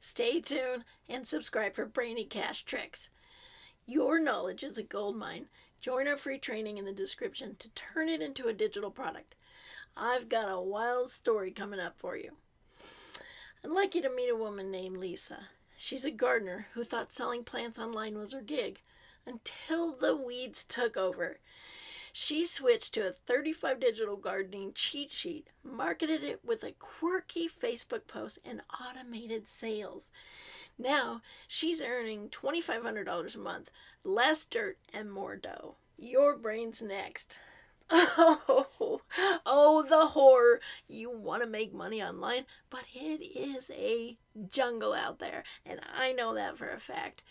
Stay tuned and subscribe for brainy cash tricks. Your knowledge is a gold mine. Join our free training in the description to turn it into a digital product. I've got a wild story coming up for you. I'd like you to meet a woman named Lisa. She's a gardener who thought selling plants online was her gig until the weeds took over. She switched to a 35 digital gardening cheat sheet, marketed it with a quirky Facebook post, and automated sales. Now she's earning $2,500 a month, less dirt and more dough. Your brain's next. Oh, the horror. You want to make money online, but it is a jungle out there, and I know that for a fact.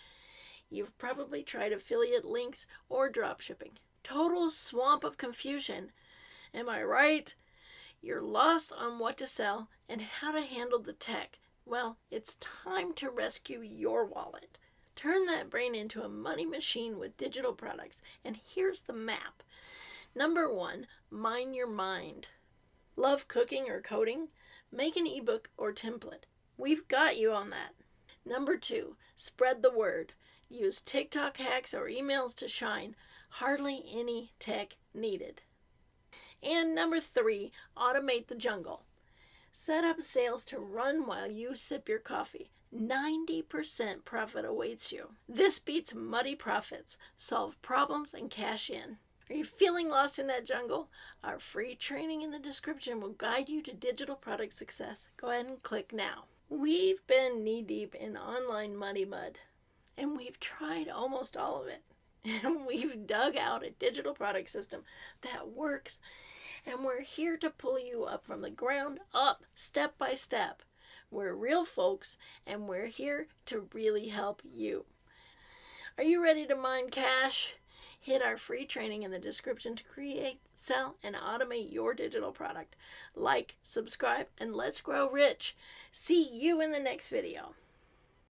You've probably tried affiliate links or drop shipping. Total swamp of confusion. Am I right? You're lost on what to sell and how to handle the tech. Well, it's time to rescue your wallet. Turn that brain into a money machine with digital products, and here's the map. Number 1, mind your mind. Love cooking or coding? Make an ebook or template. We've got you on that. Number 2, spread the word. Use TikTok hacks or emails to shine. Hardly any tech needed. And number 3, automate the jungle. Set up sales to run while you sip your coffee. 90% profit awaits you. This beats muddy profits. Solve problems and cash in. Are you feeling lost in that jungle? Our free training in the description will guide you to digital product success. Go ahead and click now. We've been knee-deep in online muddy mud, and we've tried almost all of it. And we've dug out a digital product system that works, and we're here to pull you up from the ground up, step by step. We're real folks, and we're here to really help you. Are you ready to mine cash? Hit our free training in the description to create, sell, and automate your digital product. Like, subscribe, and let's grow rich. See you in the next video.